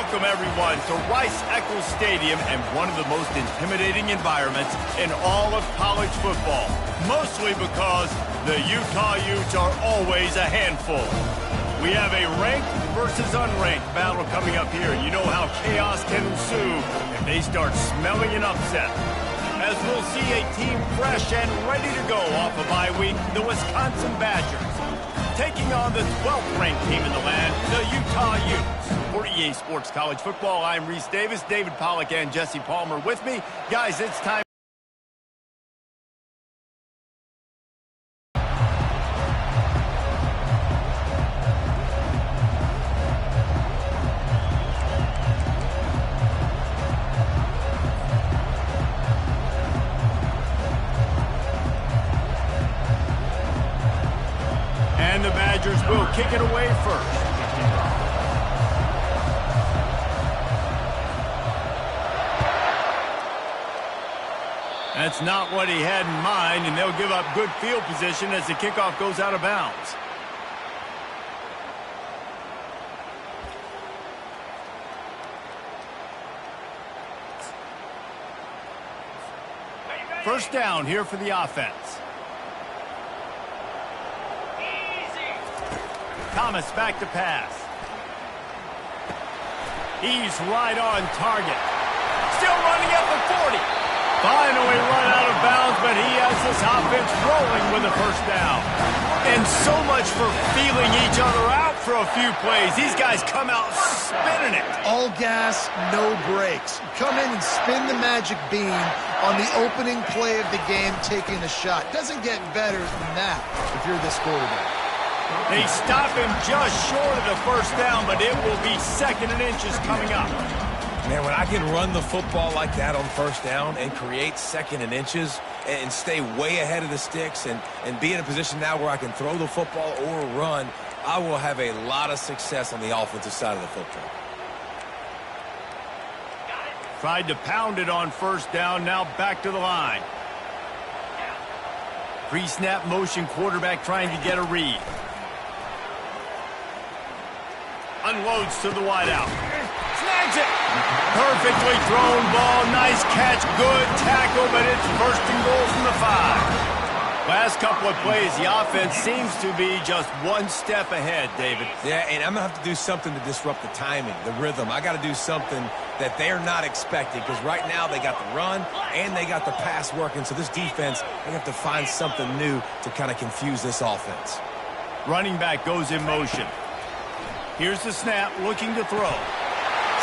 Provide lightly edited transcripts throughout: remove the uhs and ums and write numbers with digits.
Welcome, everyone, to Rice-Eccles Stadium and one of the most intimidating environments in all of college football, mostly because the Utah Utes are always a handful. We have a ranked versus unranked battle coming up here. You know how chaos can ensue if they start smelling an upset. As we'll see a team fresh and ready to go off a bye week, the Wisconsin Badgers, taking on the 12th ranked team in the land, the Utah Utes. For EA Sports College Football, I'm Reese Davis, David Pollack, and Jesse Palmer with me. Guys, it's time. And the Badgers will kick it away first. That's not what he had in mind, and they'll give up good field position as the kickoff goes out of bounds. First down here for the offense. Thomas back to pass. He's right on target. Still running at the 40. Finally run out of bounds, but he has this offense rolling with a first down. And so much for feeling each other out for a few plays. These guys come out spinning it. All gas, no brakes. Come in and spin the magic bean on the opening play of the game, taking a shot. Doesn't get better than that if you're this quarterback. They stop him just short of the first down, but it will be second and inches coming up. Man, when I can run the football like that on first down and create second and inches and stay way ahead of the sticks and be in a position now where I can throw the football or run, I will have a lot of success on the offensive side of the football. Tried to pound it on first down, now back to the line. Pre-snap motion quarterback trying to get a read. Unloads to the wideout. Snags it. Perfectly thrown ball. Nice catch. Good tackle, but it's first and goal from the 5. Last couple of plays, the offense seems to be just one step ahead, David. Yeah, and I'm going to have to do something to disrupt the timing, the rhythm. I got to do something that they're not expecting because right now they got the run and they got the pass working. So this defense, they have to find something new to kind of confuse this offense. Running back goes in motion. Here's the snap, looking to throw.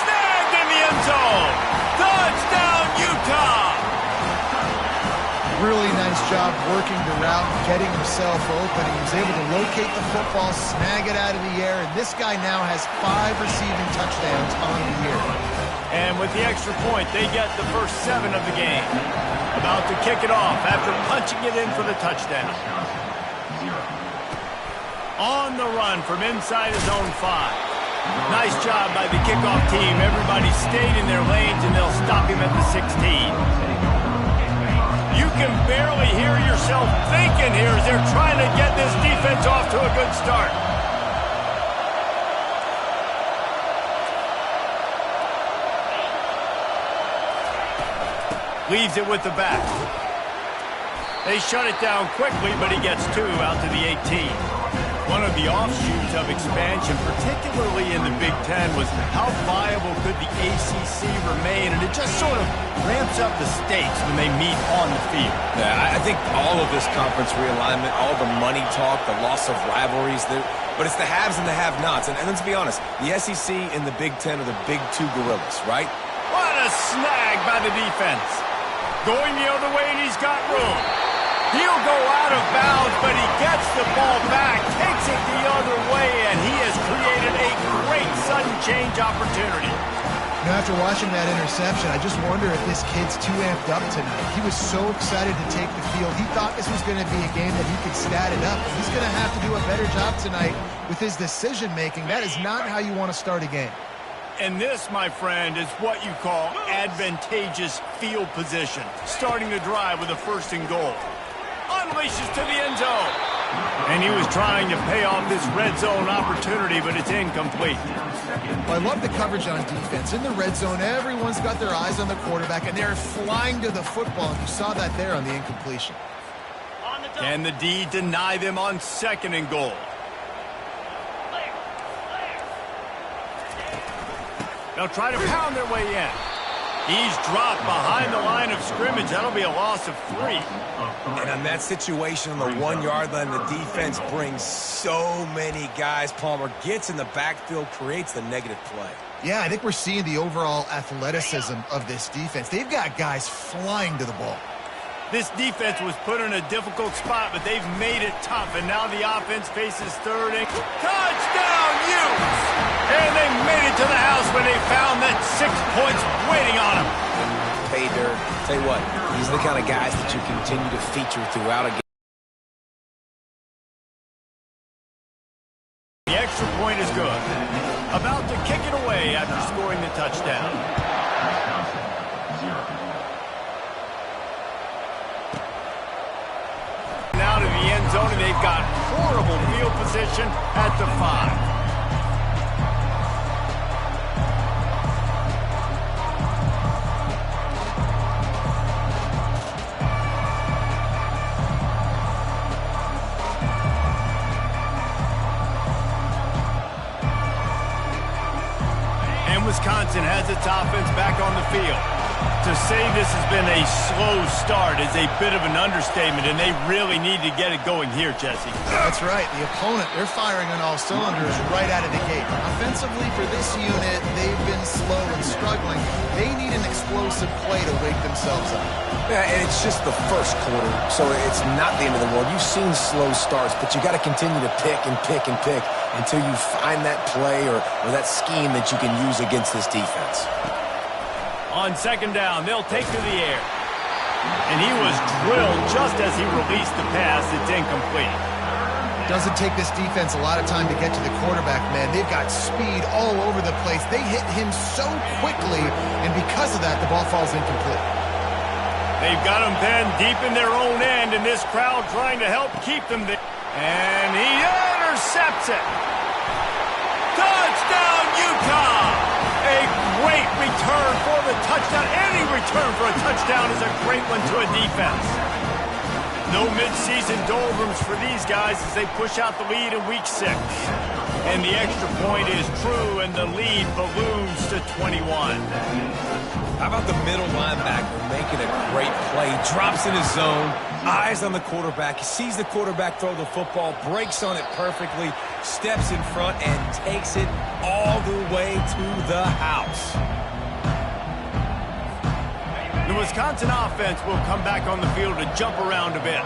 Snagged in the end zone. Touchdown, Utah. Really nice job working the route, getting himself open. He was able to locate the football, snag it out of the air, and this guy now has 5 receiving touchdowns on the year. And with the extra point, they get the first 7 of the game. About to kick it off after punching it in for the touchdown. On the run from inside his own 5. Nice job by the kickoff team. Everybody stayed in their lanes, and they'll stop him at the 16. You can barely hear yourself thinking here as they're trying to get this defense off to a good start. Leaves it with the back. They shut it down quickly, but he gets 2 out to the 18. One of the offshoots of expansion, particularly in the Big Ten, was how viable could the ACC remain, and it just sort of ramps up the stakes when they meet on the field. Yeah, I think all of this conference realignment, all the money talk, the loss of rivalries, but it's the haves and the have-nots. And let's be honest, the SEC and the Big Ten are the big 2 gorillas, right? What a snag by the defense. Going the other way, and he's got room. He'll go out of bounds, but he gets the ball back, takes it the other way, and he has created a great sudden change opportunity. Now, after watching that interception, I just wonder if this kid's too amped up tonight. He was so excited to take the field. He thought this was going to be a game that he could stat it up. He's going to have to do a better job tonight with his decision-making. That is not how you want to start a game. And this, my friend, is what you call advantageous field position. Starting the drive with a first and goal. Unleashes to the end zone. And he was trying to pay off this red zone opportunity, but it's incomplete. Well, I love the coverage on defense. In the red zone, everyone's got their eyes on the quarterback, and they're flying to the football. You saw that there on the incompletion. Can the D deny them on 2nd and goal? They'll try to pound their way in. He's dropped behind the line of scrimmage. That'll be a loss of 3. And on that situation on the 1-yard line, the defense brings so many guys. Palmer gets in the backfield, creates the negative play. Yeah, I think we're seeing the overall athleticism of this defense. They've got guys flying to the ball. This defense was put in a difficult spot, but they've made it tough. And now the offense faces 3rd and touchdown, Utes! And they made it to the house when they found that 6 points waiting on them. Pay dirt. Tell you what, these are the kind of guys that you continue to feature throughout a game. The extra point is good. About to kick it away after scoring the touchdown. Now to the end zone, and they've got horrible field position at the 5. Wisconsin has its offense back on the field. To say this has been a slow start is a bit of an understatement, and they really need to get it going here, Jesse. That's right. The opponent, they're firing on all cylinders right out of the gate. Offensively, for this unit, they've been slow and struggling. They need an explosive play to wake themselves up. Yeah, and it's just the first quarter, so it's not the end of the world. You've seen slow starts, but you got to continue to pick and pick and pick until you find that play or that scheme that you can use against this defense. On 2nd down, they'll take to the air. And he was drilled just as he released the pass. It's incomplete. Doesn't take this defense a lot of time to get to the quarterback, man. They've got speed all over the place. They hit him so quickly, and because of that, the ball falls incomplete. They've got him pinned deep in their own end, and this crowd trying to help keep them there. And he intercepts it. Touchdown, Utah! A great return for the touchdown. Any return for a touchdown is a great one to a defense. No midseason doldrums for these guys as they push out the lead in Week 6. And the extra point is true, and the lead balloons to 21. How about the middle linebacker making a great play? Drops in his zone, eyes on the quarterback. He sees the quarterback throw the football, breaks on it perfectly, steps in front, and takes it all the way to the house. The Wisconsin offense will come back on the field to jump around a bit.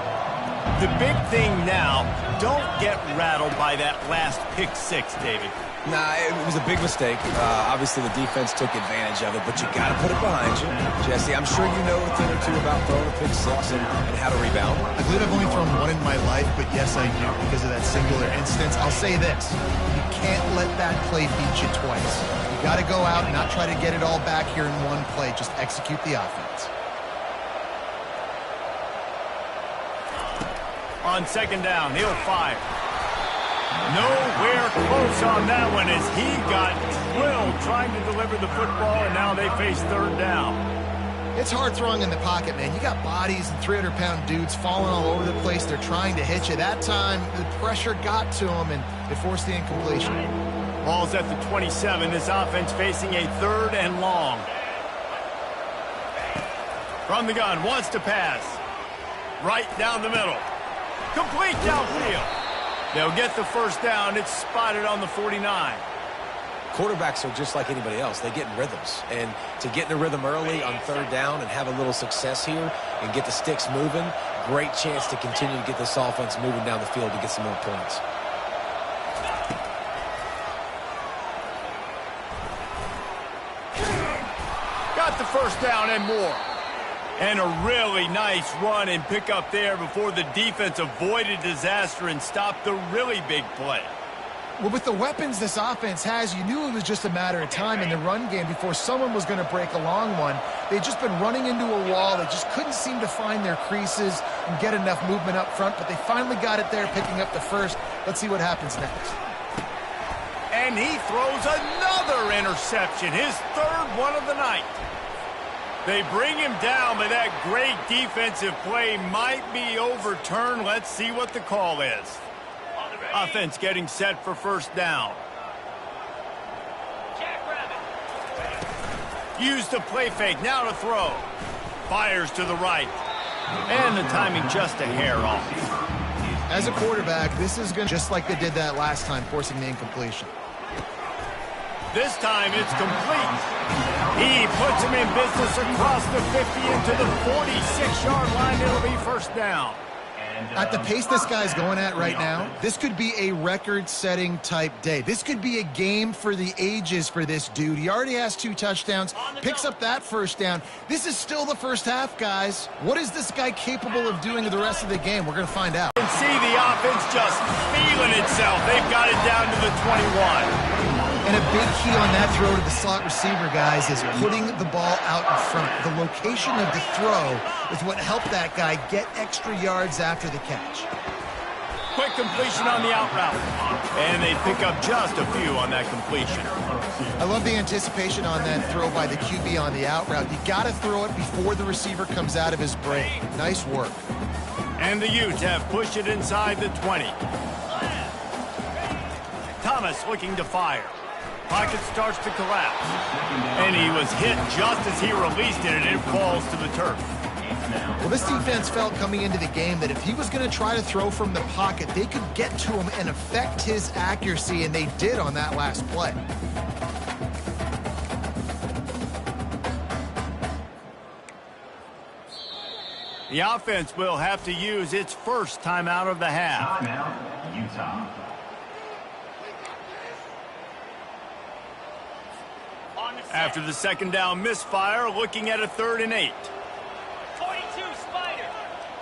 The big thing now, don't get rattled by that last pick 6, David. Nah, it was a big mistake. Obviously, the defense took advantage of it, but you got to put it behind you. Jesse, I'm sure you know a thing or two about throwing a pick 6 and how to rebound. I believe I've only thrown one in my life, but yes, I do because of that singular instance. I'll say this. You can't let that play beat you twice. You got to go out and not try to get it all back here in one play. Just execute the offense. On 2nd down, he'll fire. Nowhere close on that one as he got drilled trying to deliver the football, and now they face 3rd down. It's hard throwing in the pocket, man. You got bodies and 300-pound dudes falling all over the place. They're trying to hit you. That time, the pressure got to them, and it forced the incompletion. Ball's at the 27. This offense facing a 3rd and long. From the gun, wants to pass. Right down the middle. Complete downfield. They'll get the 1st down. It's spotted on the 49. Quarterbacks are just like anybody else. They get in rhythms. And to get in a rhythm early on 3rd down and have a little success here and get the sticks moving, great chance to continue to get this offense moving down the field to get some more points. Got the 1st down and more. And a really nice run and pick up there before the defense avoided disaster and stopped the really big play. Well, with the weapons this offense has, you knew it was just a matter of time in the run game before someone was going to break a long one. They'd just been running into a wall. They just couldn't seem to find their creases and get enough movement up front, but they finally got it there, picking up the 1st. Let's see what happens next. And and he throws another interception, his third one of the night. They bring him down, but that great defensive play might be overturned. Let's see what the call is. Offense getting set for first down. Use the play fake, now to throw. Fires to the right. And the timing just a hair off. As a quarterback, this is going to, just like they did that last time, forcing the incompletion. This time it's complete. He puts him in business across the 50 into the 46-yard line. It'll be first down. At the pace this guy's going at right now, this could be a record-setting type day. This could be a game for the ages for this dude. He already has 2 touchdowns, picks up that first down. This is still the first half, guys. What is this guy capable of doing the rest of the game? We're going to find out. You can see the offense just feeling itself. They've got it down to the 21. And a big key on that throw to the slot receiver, guys, is putting the ball out in front. The location of the throw is what helped that guy get extra yards after the catch. Quick completion on the out route. And they pick up just a few on that completion. I love the anticipation on that throw by the QB on the out route. You got to throw it before the receiver comes out of his break. Nice work. And the Utes have pushed it inside the 20. Thomas looking to fire. Pocket starts to collapse. And he was hit just as he released it, and it falls to the turf. Well, this defense felt coming into the game that if he was going to try to throw from the pocket, they could get to him and affect his accuracy, and they did on that last play. The offense will have to use its first timeout of the half. Timeout, Utah. After the second down misfire, looking at a 3rd and 8. 42 Spider.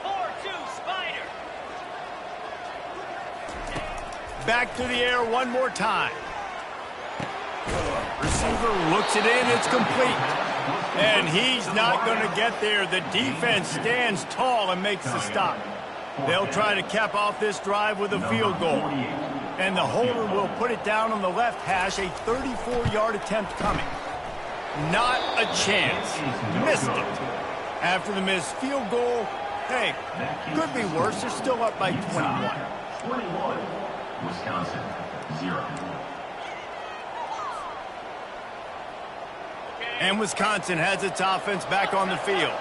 4-2 Spider. Back to the air one more time. Receiver looks it in, it's complete. And he's not going to get there. The defense stands tall and makes the stop. They'll try to cap off this drive with a field goal. And the holder will put it down on the left hash, a 34-yard attempt coming. Not a chance. Missed it. After the missed field goal, hey, could be worse. They're still up by 21. 21, Wisconsin, 0. And Wisconsin has its offense back on the field.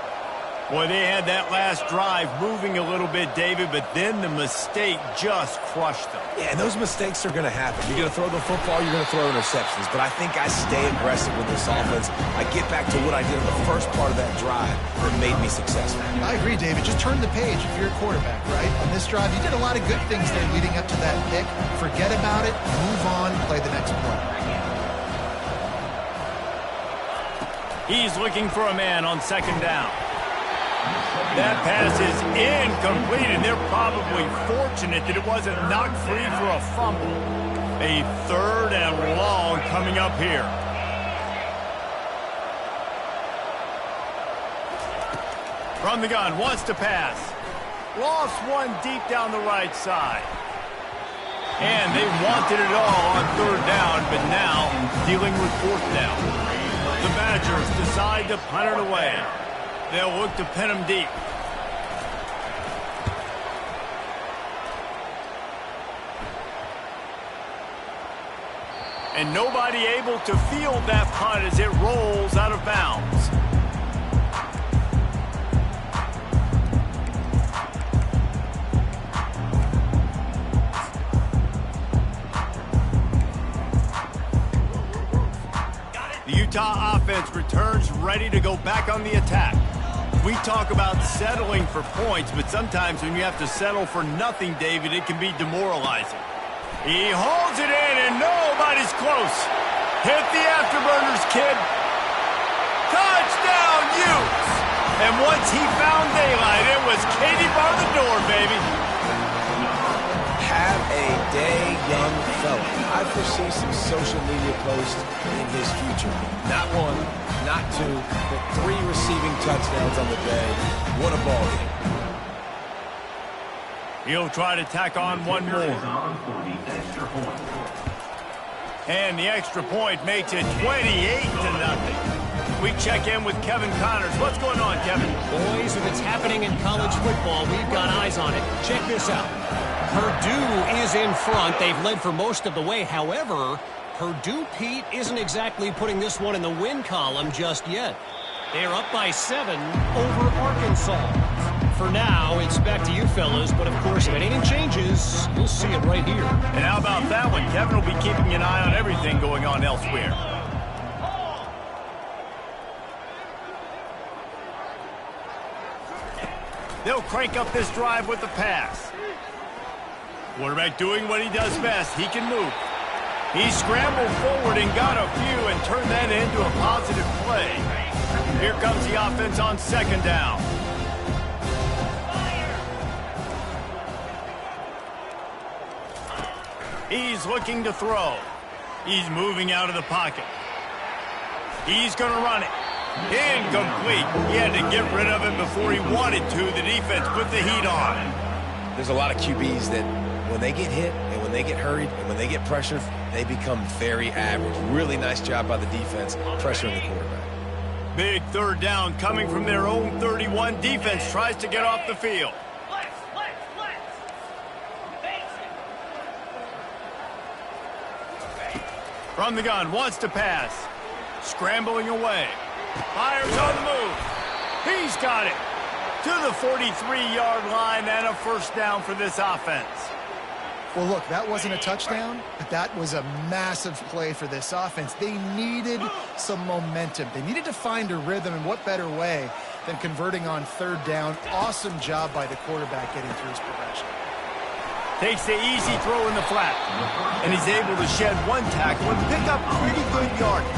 Boy, they had that last drive moving a little bit, David, but then the mistake just crushed them. Yeah, and those mistakes are going to happen. You're going to throw the football, you're going to throw interceptions. But I think I stay aggressive with this offense. I get back to what I did in the first part of that drive that made me successful. I agree, David. Just turn the page if you're a quarterback, right? On this drive, you did a lot of good things there leading up to that pick. Forget about it, move on, play the next play. He's looking for a man on second down. That pass is incomplete, and they're probably fortunate that it wasn't knocked free for a fumble. A 3rd and long coming up here. From the gun, wants to pass. Lost one deep down the right side. And they wanted it all on 3rd down, but now dealing with 4th down. The Badgers decide to punt it away. They'll look to pin him deep. And nobody able to field that punt as it rolls out of bounds. The Utah offense returns ready to go back on the attack. We talk about settling for points, but sometimes when you have to settle for nothing, David, it can be demoralizing. He holds it in, and nobody's close. Hit the afterburners, kid. Touchdown, Utes! And once he found daylight, it was Katie bar the door, baby. Have a day, young fella. I foresee some social media posts in his future. Not 1, not 2, but 3 receiving touchdowns on the day. What a ball game. He'll try to tack on one more. And the extra point makes it 28-0. We check in with Kevin Connors. What's going on, Kevin? Boys, if it's happening in college football, we've got eyes on it. Check this out. Purdue is in front. They've led for most of the way. However, Purdue, Pete, isn't exactly putting this one in the win column just yet. They're up by 7 over Arkansas. For now, it's back to you fellas, but of course, if anything changes, you'll see it right here. And how about that one? Kevin will be keeping an eye on everything going on elsewhere. They'll crank up this drive with the pass. Quarterback doing what he does best. He can move. He scrambled forward and got a few and turned that into a positive play. Here comes the offense on second down. He's looking to throw. He's moving out of the pocket. He's going to run it. Incomplete. He had to get rid of it before he wanted to. The defense put the heat on. There's a lot of QBs that when they get hit and when they get hurried and when they get pressured, they become very average. Really nice job by the defense pressuring the quarterback. Big third down coming from their own 31. Defense tries to get off the field. From the gun, wants to pass. Scrambling away. Fires on the move. He's got it. To the 43-yard line and a first down for this offense. Well, look, that wasn't a touchdown, but that was a massive play for this offense. They needed some momentum. They needed to find a rhythm, and what better way than converting on third down. Awesome job by the quarterback getting through his progression. Takes the easy throw in the flat, and he's able to shed one tackle and pick up pretty good yardage.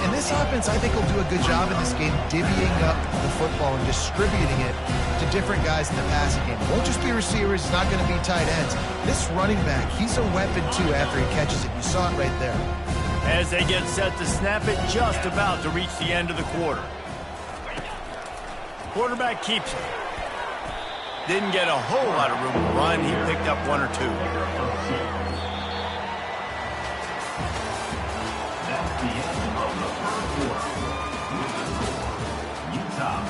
And this offense, I think, will do a good job in this game divvying up the football and distributing it to different guys in the passing game. It won't just be receivers. It's not going to be tight ends. This running back, he's a weapon, too, after he catches it. You saw it right there. As they get set to snap it, just about to reach the end of the quarter. Quarterback keeps it. Didn't get a whole lot of room to run. He picked up 1 or 2. That's the end of the first quarter. With the score, Utah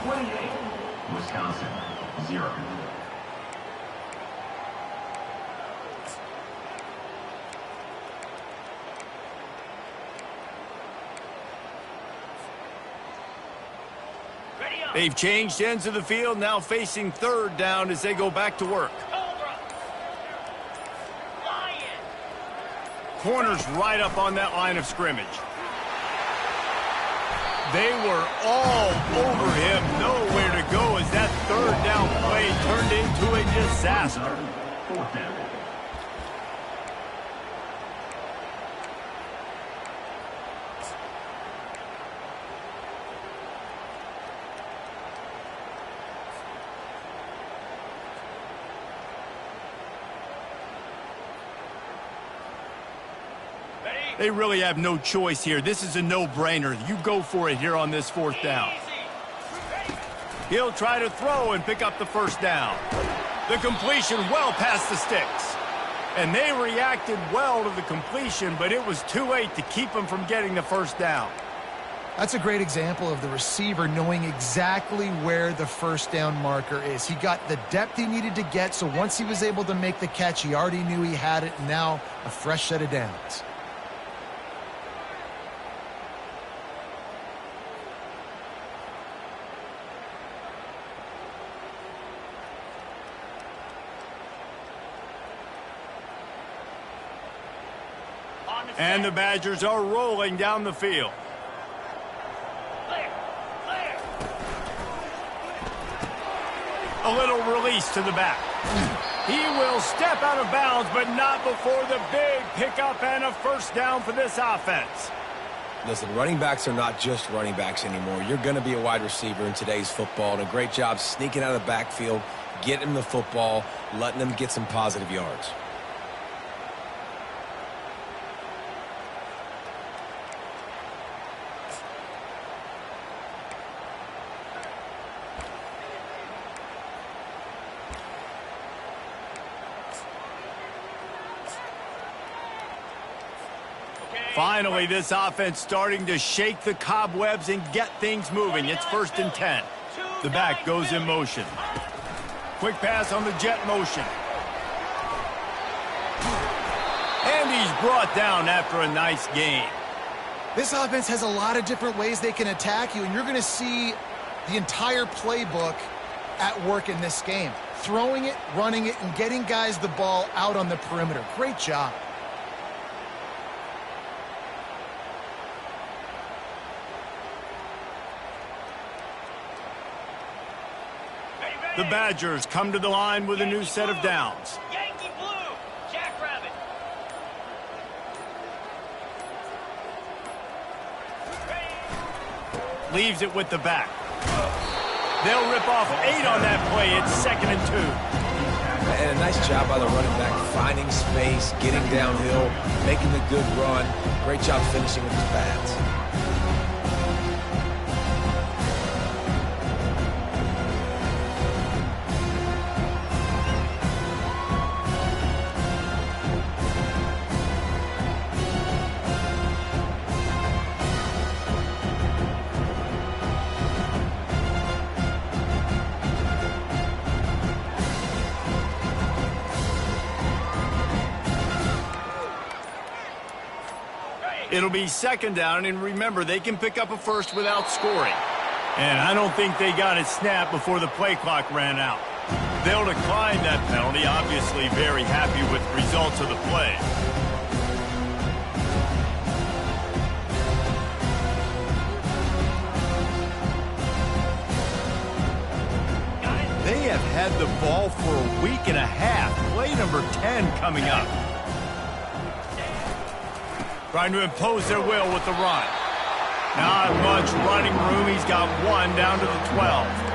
28, Wisconsin 0. They've changed ends of the field, now facing third down as they go back to work. Corners right up on that line of scrimmage. They were all over him, nowhere to go as that third down play turned into a disaster. Fourth down. They really have no choice here. This is a no-brainer. You go for it here on this fourth down. He'll try to throw and pick up the first down. The completion well past the sticks. And they reacted well to the completion, but it was too late to keep them from getting the first down. That's a great example of the receiver knowing exactly where the first down marker is. He got the depth he needed to get, so once he was able to make the catch, he already knew he had it, and now a fresh set of downs. And the Badgers are rolling down the field. A little release to the back. He will step out of bounds, but not before the big pickup and a first down for this offense. Listen, running backs are not just running backs anymore. You're going to be a wide receiver in today's football, and a great job sneaking out of the backfield, getting them the football, letting them get some positive yards. Finally, this offense starting to shake the cobwebs and get things moving. It's 1st and 10. The back goes in motion. Quick pass on the jet motion. And he's brought down after a nice gain. This offense has a lot of different ways they can attack you, and you're going to see the entire playbook at work in this game. Throwing it, running it, and getting guys the ball out on the perimeter. Great job. The Badgers come to the line with a new set of downs. Yankee Blue, Jackrabbit. Leaves it with the back. They'll rip off 8 on that play. It's 2nd and 2. And a nice job by the running back, finding space, getting downhill, making a good run. Great job finishing with his pads. It'll be 2nd down, and remember, they can pick up a first without scoring. And I don't think they got it snapped before the play clock ran out. They'll decline that penalty, obviously very happy with the results of the play. They have had the ball for a week and a half. Play number 10 coming up. Trying to impose their will with the run. Not much running room. He's got 1 down to the 12.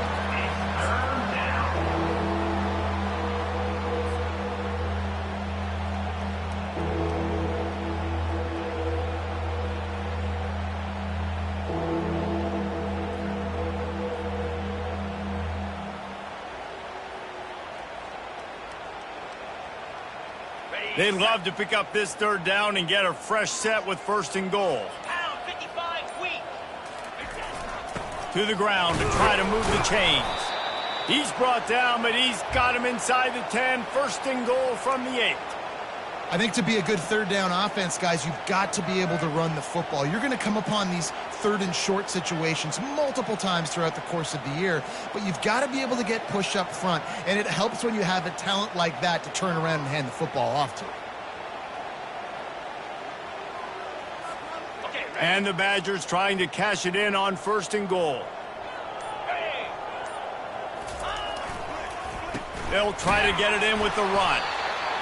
They'd love to pick up this 3rd down and get a fresh set with 1st and goal. Pound 55 weak. To the ground to try to move the chains. He's brought down, but he's got him inside the 10. 1st and goal from the 8. I think to be a good 3rd down offense, guys, you've got to be able to run the football. You're going to come upon these 3rd and short situations multiple times throughout the course of the year, but you've got to be able to get push up front, and it helps when you have a talent like that to turn around and hand the football off to. And the Badgers trying to cash it in on 1st and goal. They'll try to get it in with the run.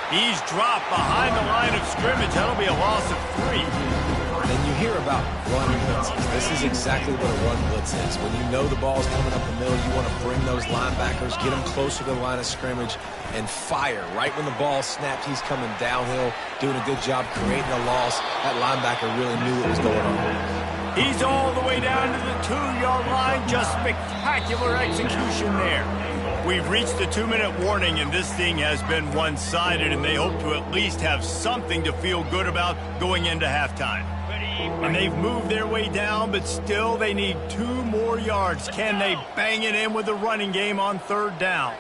He's dropped behind the line of scrimmage. That'll be a loss of 3. And you hear about run blitzes. This is exactly what a run blitz is. When you know the ball's coming up the middle, you want to bring those linebackers, get them closer to the line of scrimmage, and fire. Right when the ball snapped, he's coming downhill, doing a good job creating a loss. That linebacker really knew what was going on. He's all the way down to the 2-yard line. Just spectacular execution there. We've reached the 2-minute warning, and this thing has been one-sided, and they hope to at least have something to feel good about going into halftime. And they've moved their way down, but still they need 2 more yards. Can they bang it in with the running game on 3rd down?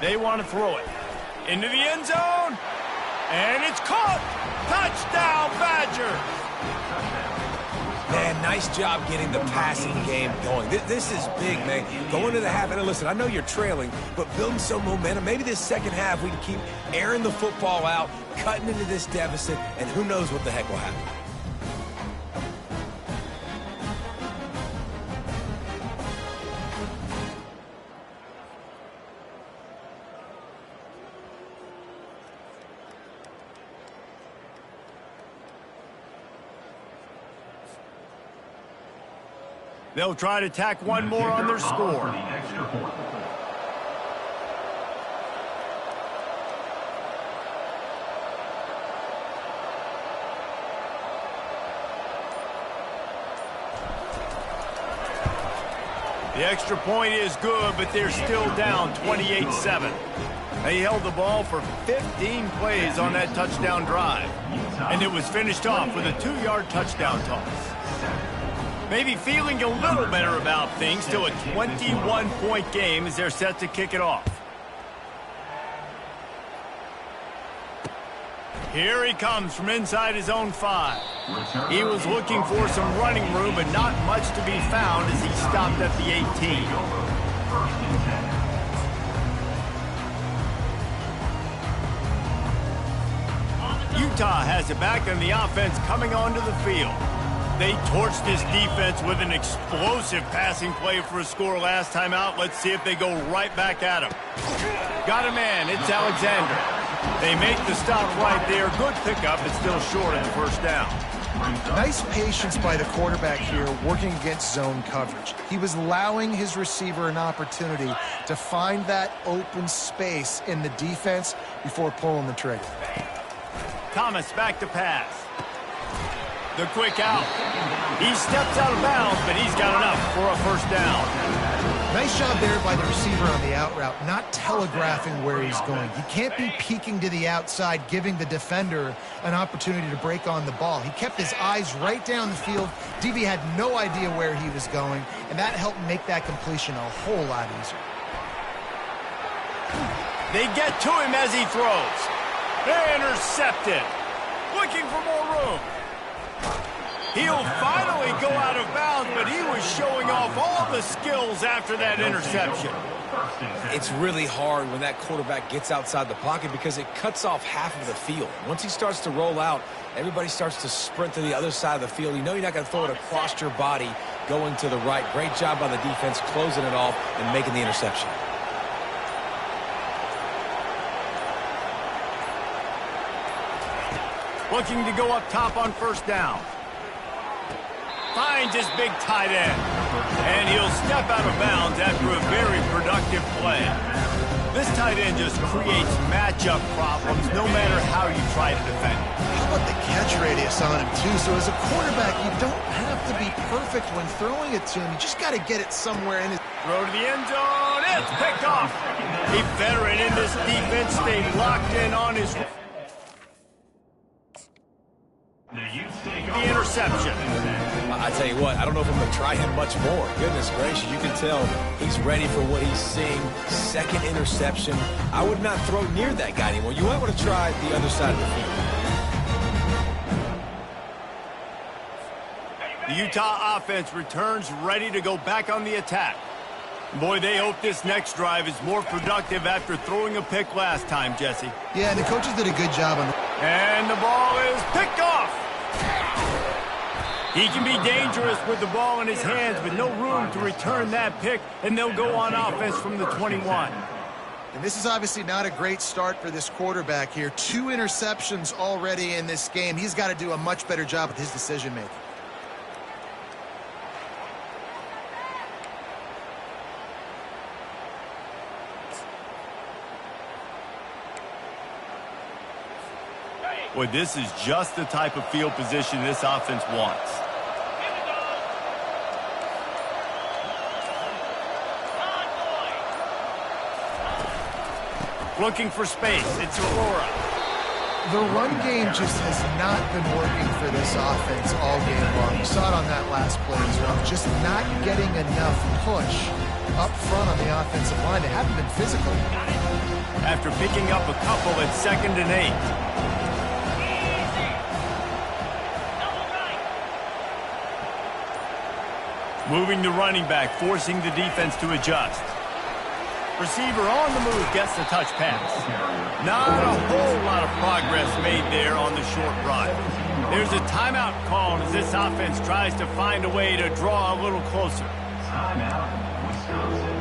They want to throw it into the end zone, and it's caught. Touchdown, Badgers. Man, nice job getting the passing game going. This is big, man. Going to the half, and listen, I know you're trailing, but building some momentum. Maybe this 2nd half we can keep airing the football out, cutting into this deficit, and who knows what the heck will happen. They'll try to tack 1 more on their score. The extra point is good, but they're still down 28-7. They held the ball for 15 plays on that touchdown drive. And it was finished off with a 2-yard touchdown toss. Maybe feeling a little better about things, still a 21-point game as they're set to kick it off. Here he comes from inside his own 5. He was looking for some running room, but not much to be found as he stopped at the 18. Utah has it back, and the offense coming onto the field. They torched this defense with an explosive passing play for a score last time out. Let's see if they go right back at him. Got a man. It's Alexander. They make the stop right there. Good pickup. It's still short of the first down. Nice patience by the quarterback here working against zone coverage. He was allowing his receiver an opportunity to find that open space in the defense before pulling the trigger. Thomas back to pass. The quick out. He steps out of bounds, but he's got enough for a first down. Nice job there by the receiver on the out route, not telegraphing where he's going. He can't be peeking to the outside, giving the defender an opportunity to break on the ball. He kept his eyes right down the field. DB had no idea where he was going, and that helped make that completion a whole lot easier. They get to him as he throws. They intercept it. Looking for more room. He'll finally go out of bounds, but he was showing off all the skills after that interception. It's really hard when that quarterback gets outside the pocket because it cuts off half of the field. Once he starts to roll out, everybody starts to sprint to the other side of the field. You know you're not going to throw it across your body going to the right. Great job by the defense closing it off and making the interception. Looking to go up top on first down. Finds his big tight end. And he'll step out of bounds after a very productive play. This tight end just creates matchup problems no matter how you try to defend it. How about the catch radius on him, too? So as a quarterback, you don't have to be perfect when throwing it to him. You just got to get it somewhere in his... Throw to the end zone. It's picked off. A veteran in this defense stayed locked in on his... The interception. I tell you what, I don't know if I'm going to try him much more. Goodness gracious, you can tell he's ready for what he's seeing. Second interception. I would not throw near that guy anymore. You might want to try the other side of the field. The Utah offense returns ready to go back on the attack. Boy, they hope this next drive is more productive after throwing a pick last time, Jesse. Yeah, and the coaches did a good job on... And the ball is picked off. He can be dangerous with the ball in his hands, but no room to return that pick, and they'll go on offense from the 21. And this is obviously not a great start for this quarterback here. 2 interceptions already in this game. He's got to do a much better job with his decision-making. Boy, this is just the type of field position this offense wants. Looking for space. It's Aurora. The run game just has not been working for this offense all game long. You saw it on that last play as well. Just not getting enough push up front on the offensive line. They haven't been physical. After picking up a couple at 2nd and 8. Moving the running back, forcing the defense to adjust. Receiver on the move, gets the touch pass. Not a whole lot of progress made there on the short run. There's a timeout called as this offense tries to find a way to draw a little closer. Timeout, Wisconsin.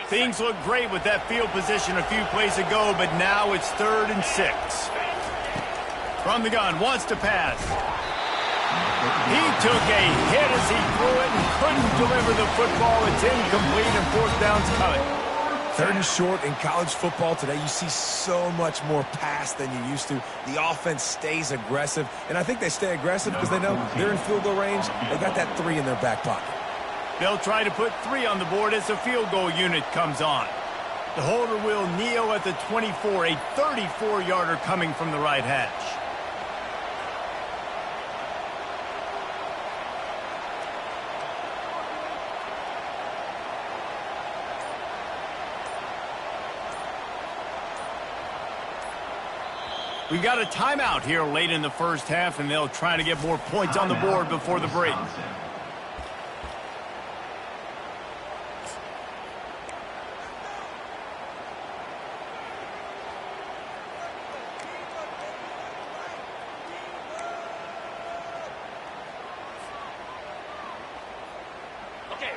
Things look great with that field position a few plays ago, but now it's 3rd and 6. From the gun, wants to pass. He took a hit as he threw it and couldn't deliver the football. It's incomplete and fourth down's coming. 3rd and short in college football today. You see so much more pass than you used to. The offense stays aggressive, and I think they stay aggressive because they know they're in field goal range. They got that 3 in their back pocket. They'll try to put 3 on the board as the field goal unit comes on. The holder will kneel at the 24, a 34-yarder coming from the right hash. We've got a timeout here late in the first half, and they'll try to get more points on the board before the break.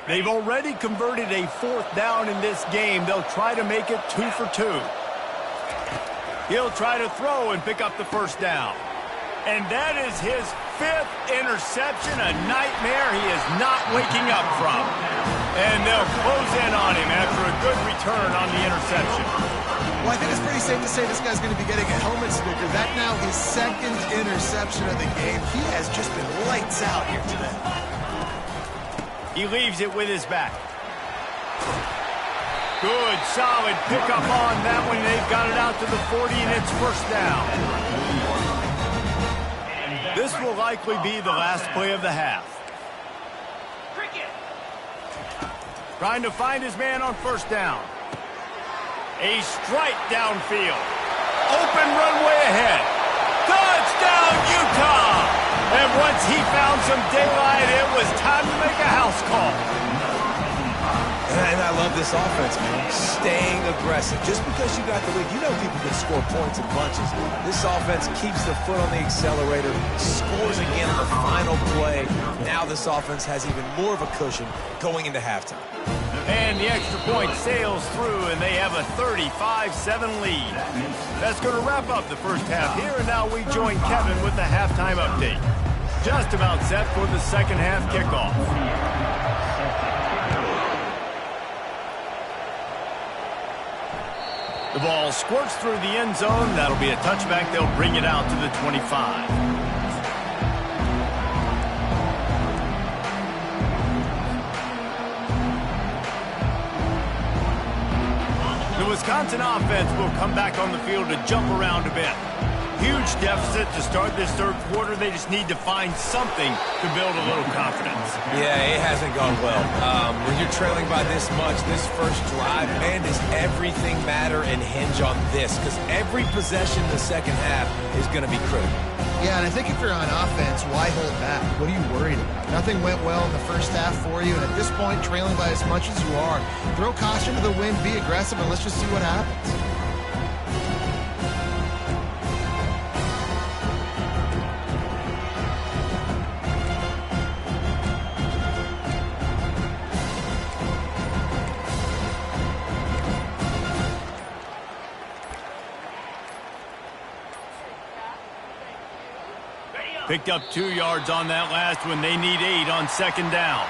They've already converted a 4th down in this game. They'll try to make it 2 for 2. He'll try to throw and pick up the first down. And that is his 5th interception, a nightmare he is not waking up from. And they'll close in on him after a good return on the interception. Well, I think it's pretty safe to say this guy's going to be getting a helmet sticker. That now his 2nd interception of the game. He has just been lights out here today. He leaves it with his back. Good, solid pickup on that one. They've got it out to the 40, and it's first down. This will likely be the last play of the half. Trying to find his man on first down. A strike downfield. Open runway ahead. Touchdown, Utah! And once he found some daylight, it was time to make a house call. And I love this offense, man. Staying aggressive. Just because you got the lead, you know people can score points in bunches. This offense keeps the foot on the accelerator, scores again in the final play. Now this offense has even more of a cushion going into halftime. And the extra point sails through, and they have a 35-7 lead. That's going to wrap up the first half here, and now we join Kevin with the halftime update. Just about set for the second half kickoff. The ball squirts through the end zone. That'll be a touchback. They'll bring it out to the 25. The Wisconsin offense will come back on the field to jump around a bit. Huge deficit to start this third quarter. They just need to find something to build a little confidence. Yeah, it hasn't gone well. When you're trailing by this much, this first drive, man, does everything matter and hinge on this? Because every possession in the second half is going to be critical. Yeah, and I think if you're on offense, why hold back? What are you worried about? Nothing went well in the first half for you, and at this point, trailing by as much as you are, throw caution to the wind, be aggressive, and let's just see what happens. Picked up 2 yards on that last one. They need 8 on second down.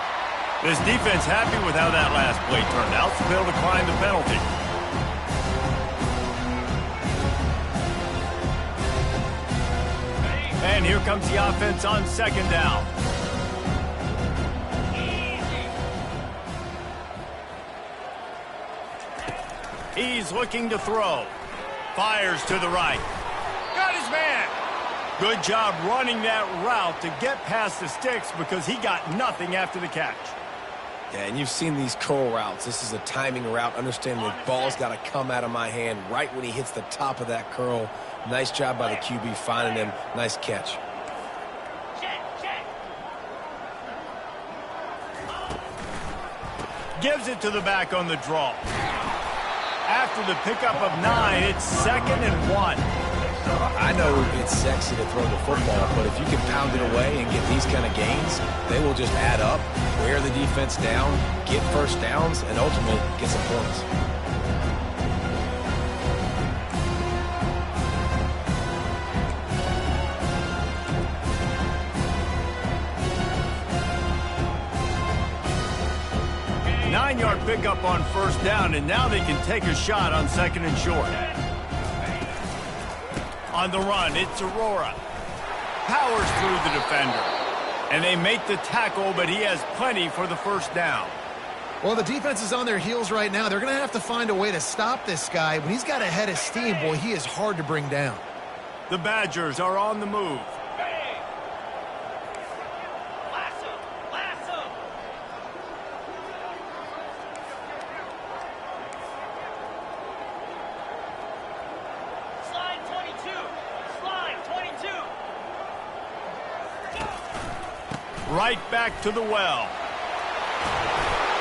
This defense happy with how that last play turned out, so they'll decline the penalty. And here comes the offense on second down. He's looking to throw. Fires to the right. Got his man. Good job running that route to get past the sticks because he got nothing after the catch. Yeah, and you've seen these curl routes. This is a timing route. Understanding the ball's got to come out of my hand right when he hits the top of that curl. Nice job by the QB finding him. Nice catch. Gives it to the back on the draw. After the pickup of 9, it's 2nd and 1. I know it's sexy to throw the football, but if you can pound it away and get these kind of gains, they will just add up, wear the defense down, get first downs, and ultimately get some points. 9-yard pickup on first down, and now they can take a shot on 2nd and short. On the run, it's Aurora. Powers through the defender. And they make the tackle, but he has plenty for the first down. Well, the defense is on their heels right now. They're going to have to find a way to stop this guy. When he's got a head of steam, boy, he is hard to bring down. The Badgers are on the move. Right back to the well.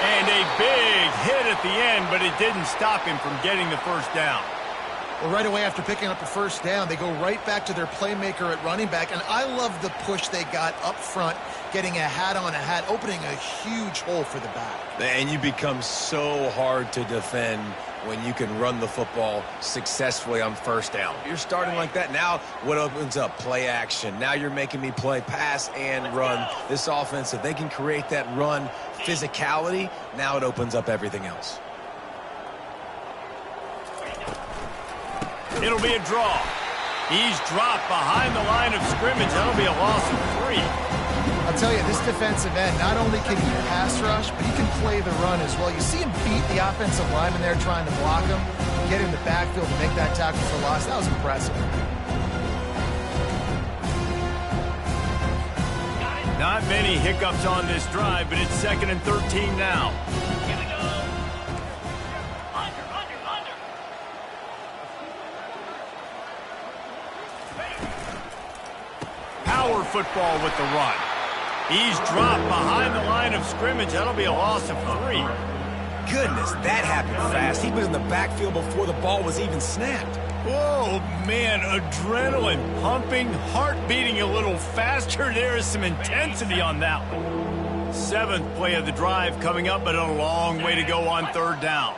And a big hit at the end, but it didn't stop him from getting the first down. Well, right away after picking up the first down, they go right back to their playmaker at running back. And I love the push they got up front, getting a hat on a hat, opening a huge hole for the back. And you become so hard to defend when you can run the football successfully on first down. You're starting like that. Now what opens up? Play action. Now you're making me play pass and run. This offense, if they can create that run physicality, now it opens up everything else. It'll be a draw. He's dropped behind the line of scrimmage. That'll be a loss of 3. I'll tell you, this defensive end, not only can he pass rush, but he can play the run as well. You see him beat the offensive lineman there trying to block him, get in the backfield to make that tackle for loss. That was impressive. Not many hiccups on this drive, but it's 2nd and 13 now. Here we go. Under. Power football with the run. He's dropped behind the line of scrimmage. That'll be a loss of 3. Goodness, that happened fast. He was in the backfield before the ball was even snapped. Oh, man, adrenaline pumping, heart beating a little faster. There is some intensity on that one. 7th play of the drive coming up, but a long way to go on 3rd down.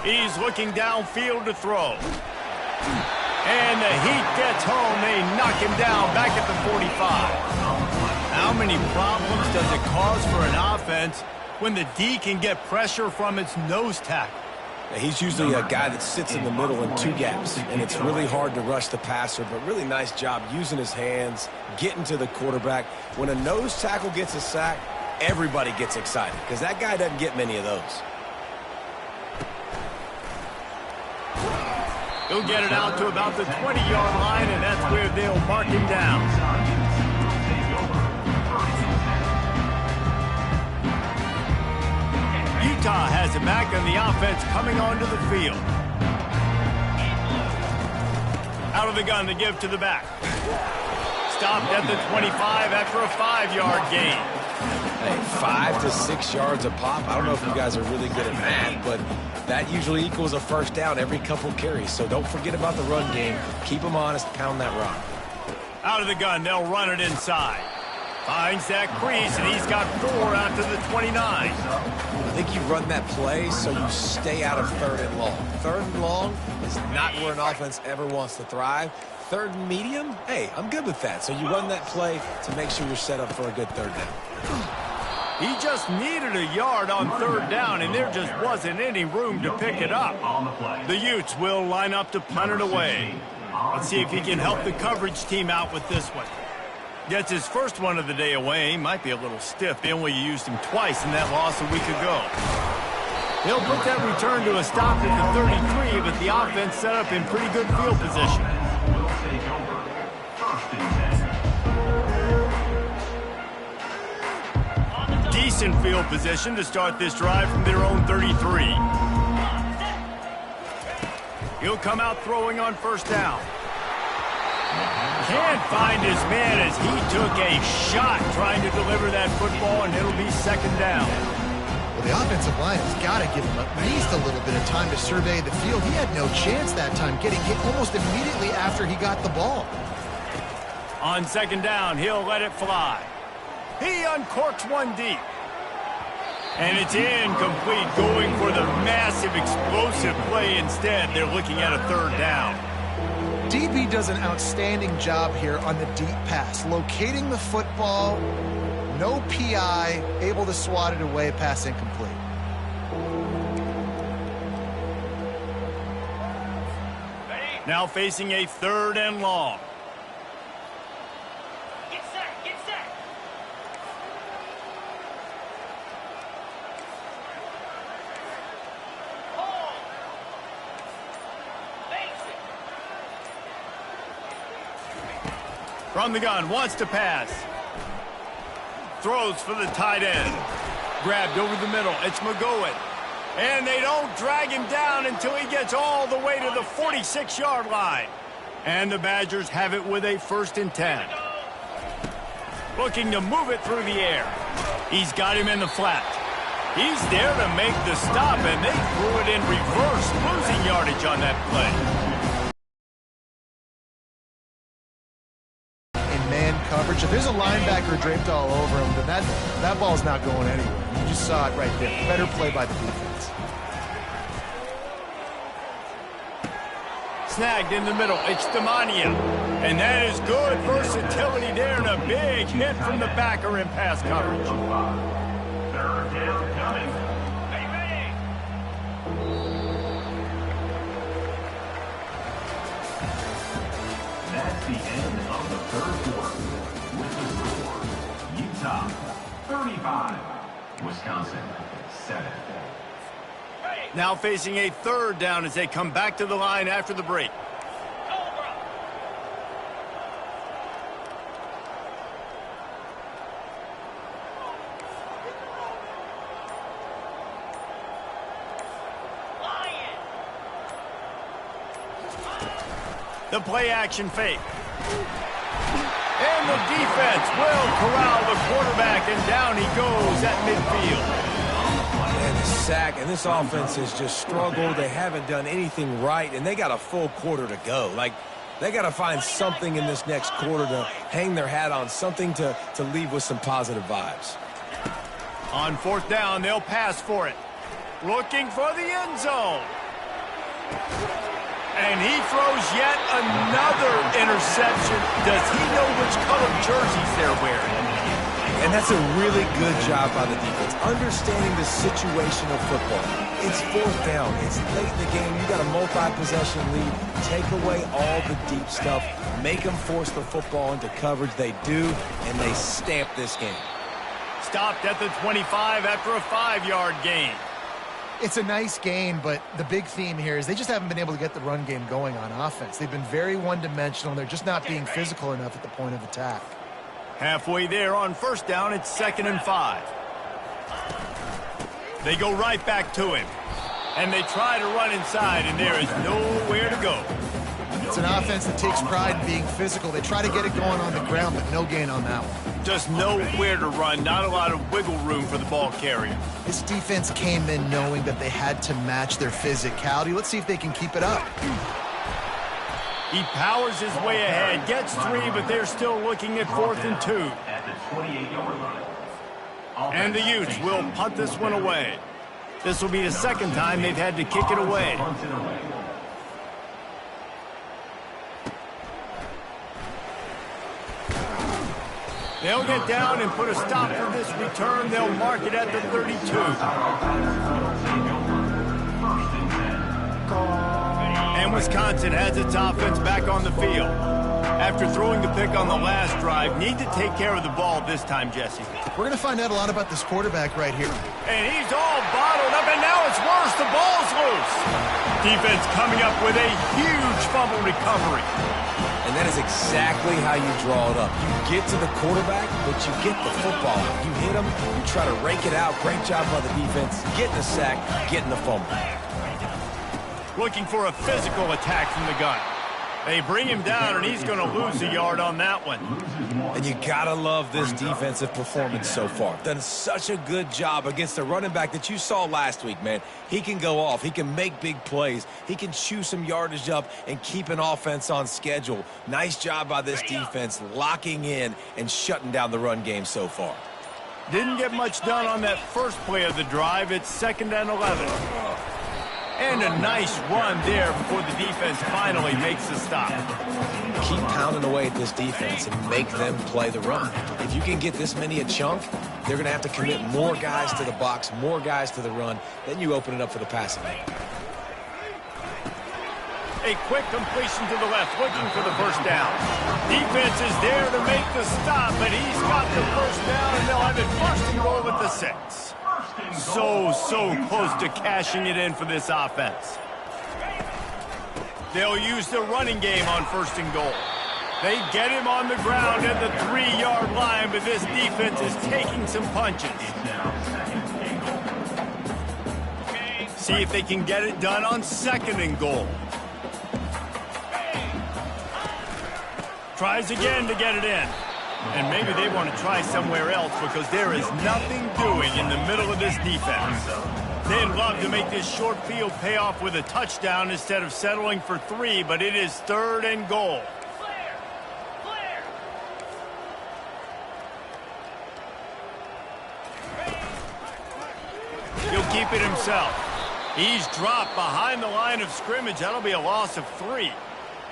He's looking downfield to throw. And the heat gets home. They knock him down back at the 45. How many problems does it cause for an offense when the D can get pressure from its nose tackle? He's usually a guy that sits in the middle in 2 gaps, and it's really hard to rush the passer, but really nice job using his hands, getting to the quarterback. When a nose tackle gets a sack, everybody gets excited because that guy doesn't get many of those. He'll get it out to about the 20-yard line, and that's where they'll mark him down. Utah has it back on the offense coming onto the field. Out of the gun to give to the back. Stopped at the 25 after a 5-yard gain. Hey, 5 to 6 yards a pop. I don't know if you guys are really good at math, but that usually equals a first down every couple carries. So don't forget about the run game. Keep them honest, pound that rock. Out of the gun, they'll run it inside. Finds that crease, and he's got 4 out to the 29. I think you run that play so you stay out of 3rd and long. 3rd and long is not where an offense ever wants to thrive. 3rd and medium, hey, I'm good with that. So you run that play to make sure you're set up for a good 3rd down. He just needed a yard on 3rd down, and there just wasn't any room to pick it up. The Utes will line up to punt it away. Let's see if he can help the coverage team out with this one. Gets his first one of the day away. Might be a little stiff. They only used him twice in that loss a week ago. They'll put that return to a stop at the 33, but the offense set up in pretty good field position. Will take over. 1st and 10. Decent field position to start this drive from their own 33. He'll come out throwing on 1st down. Can't find his man as he took a shot trying to deliver that football, and it'll be 2nd down. Well, the offensive line has got to give him at least a little bit of time to survey the field. He had no chance that time, getting hit almost immediately after he got the ball. On second down, he'll let it fly. He uncorks one deep. And it's incomplete, going for the massive explosive play instead. They're looking at a third down. DB does an outstanding job here on the deep pass, locating the football, no PI, able to swat it away, pass incomplete. Now facing a third and long. Get set, get set. Hold. Face it. From the gun, wants to pass. Throws for the tight end. Grabbed over the middle. It's McGowan. And they don't drag him down until he gets all the way to the 46-yard line. And the Badgers have it with a 1st and 10. Looking to move it through the air. He's got him in the flat. He's there to make the stop, and they threw it in reverse, losing yardage on that play. Coverage. If there's a linebacker draped all over him, then that ball's not going anywhere. You just saw it right there. Better play by the defense. Snagged in the middle. It's Demania. And that is good versatility there and a big hit from the backer in pass coverage. Third down coming. Are you ready? That's the end of the third quarter. With the score, Utah 35, Wisconsin 7. Now facing a third down as they come back to the line after the break. Cobra. Lion. The play action fake. And the defense will corral the quarterback, and down he goes at midfield. And the sack, and this offense has just struggled. They haven't done anything right, and they got a full quarter to go. Like, they got to find something in this next quarter to hang their hat on, something to leave with some positive vibes. On 4th down, they'll pass for it. Looking for the end zone. And he throws yet another interception. Does he know which color jerseys they're wearing? And that's a really good job by the defense, understanding the situation of football. It's 4th down. It's late in the game. You got a multi-possession lead. Take away all the deep stuff. Make them force the football into coverage. They do, and they stamp this game. Stopped at the 25 after a 5-yard gain. It's a nice game, but the big theme here is they just haven't been able to get the run game going on offense. They've been very one-dimensional, and they're just not being physical enough at the point of attack. Halfway there on 1st down, it's 2nd and 5. They go right back to him. And they try to run inside, and there is nowhere to go. It's an offense that takes pride in being physical. They try to get it going on the ground, but no gain on that one. Just nowhere to run, not a lot of wiggle room for the ball carrier. This defense came in knowing that they had to match their physicality. Let's see if they can keep it up. He powers his way ahead, gets 3, but they're still looking at 4th and 2. At the 28-yard line. And the Utes will punt this one away. This will be the 2nd time they've had to kick it away. They'll get down and put a stop to this return. They'll mark it at the 32. And Wisconsin has its offense back on the field. After throwing the pick on the last drive, need to take care of the ball this time, Jesse. We're going to find out a lot about this quarterback right here. And he's all bottled up, and now it's worse. The ball's loose. Defense coming up with a huge fumble recovery. And that is exactly how you draw it up. You get to the quarterback, but you get the football. You hit him, you try to rake it out. Great job by the defense. Getting the sack, getting the fumble. Looking for a physical attack from the gun. They bring him down, and he's going to lose a yard on that one. And you got to love this defensive performance so far. Done such a good job against the running back that you saw last week, man. He can go off. He can make big plays. He can chew some yardage up and keep an offense on schedule. Nice job by this defense locking in and shutting down the run game so far. Didn't get much done on that first play of the drive. It's 2nd and 11. And a nice run there before the defense finally makes the stop. Keep pounding away at this defense and make them play the run. If you can get this many a chunk, they're going to have to commit more guys to the box, more guys to the run. Then you open it up for the passing game. A quick completion to the left, looking for the first down. Defense is there to make the stop, but he's got the first down, and they'll have it 1st and goal at the 6. So close to cashing it in for this offense. They'll use the running game on 1st and goal. They get him on the ground at the 3-yard line, but this defense is taking some punches. See if they can get it done on 2nd and goal. Tries again to get it in. And maybe they want to try somewhere else because there is nothing doing in the middle of this defense. They'd love to make this short field pay off with a touchdown instead of settling for 3, but it is 3rd and goal. Clear. He'll keep it himself. He's dropped behind the line of scrimmage. That'll be a loss of 3.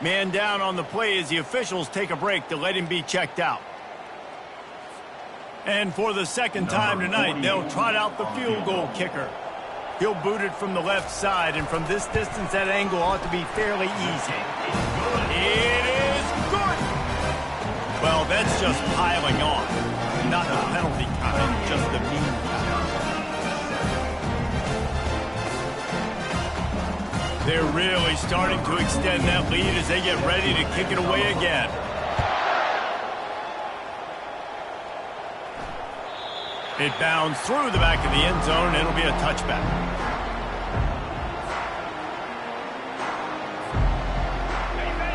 Man down on the play as the officials take a break to let him be checked out. And for the 2nd time tonight, they'll trot out the field goal kicker. He'll boot it from the left side, and from this distance, that angle ought to be fairly easy. It is good! Well, that's just piling on. Not the penalty kind, just the mean kind. They're really starting to extend that lead as they get ready to kick it away again. It bounds through the back of the end zone, and it'll be a touchback.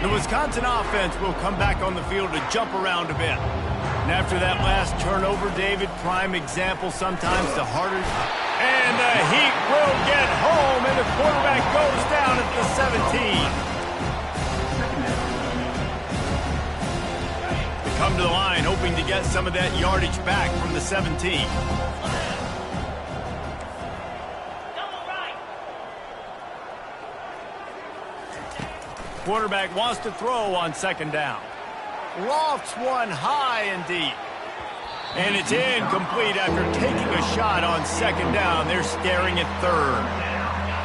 The Wisconsin offense will come back on the field to jump around a bit. And after that last turnover, David, prime example sometimes to harder. And the Heat will get home, and the quarterback goes down at the 17. Come to the line, hoping to get some of that yardage back from the 17. Double right. Quarterback wants to throw on 2nd down. Lofts one high and deep. And it's incomplete after taking a shot on 2nd down. They're staring at 3rd.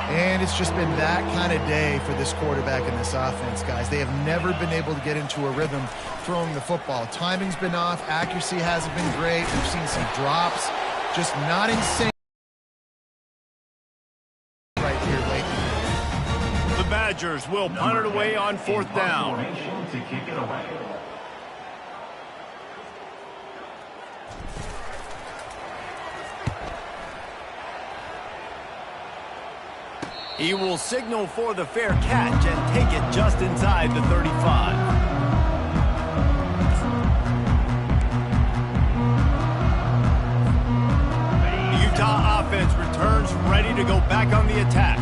And it's just been that kind of day for this quarterback and this offense, guys. They have never been able to get into a rhythm throwing the football. Timing's been off. Accuracy hasn't been great. We've seen some drops. Just not insane right here lately. The Badgers will punt it away on 4th down. To kick it away. He will signal for the fair catch and take it just inside the 35. The Utah offense returns ready to go back on the attack.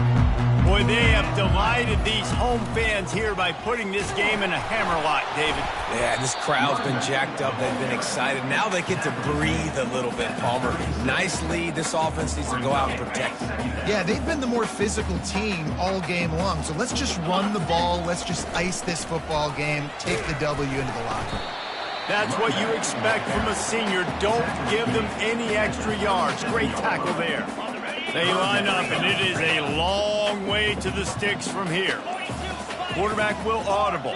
Boy, they have delighted these home fans here by putting this game in a hammerlock, David. Yeah, this crowd's been jacked up. They've been excited. Now they get to breathe a little bit, Palmer. Nice lead. This offense needs to go out and protect it. Yeah, they've been the more physical team all game long. So let's just run the ball. Let's just ice this football game. Take the W into the locker room. That's what you expect from a senior. Don't give them any extra yards. Great tackle there. They line up, and it is a long way to the sticks from here. Quarterback will audible.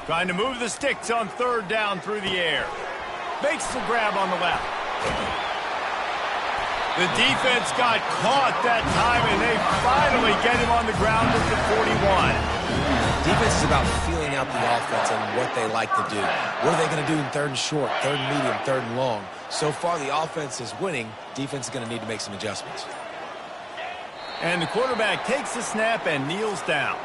Trying to move the sticks on 3rd down through the air. Makes the grab on the left. The defense got caught that time, and they finally get him on the ground at the 41. Defense is about feeling out the offense and what they like to do. What are they going to do in 3rd and short, 3rd and medium, 3rd and long? So far, the offense is winning. Defense is going to need to make some adjustments. And the quarterback takes the snap and kneels down.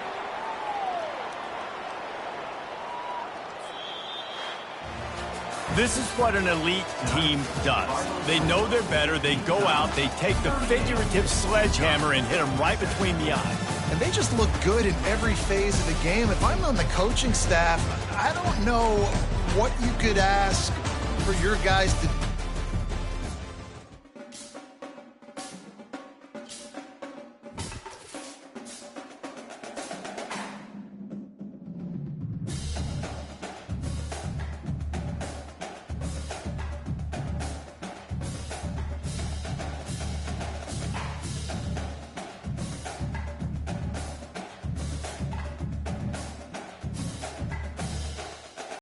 This is what an elite team does. They know they're better. They go out. They take the figurative sledgehammer and hit them right between the eyes. And they just look good in every phase of the game. If I'm on the coaching staff, I don't know what you could ask for your guys to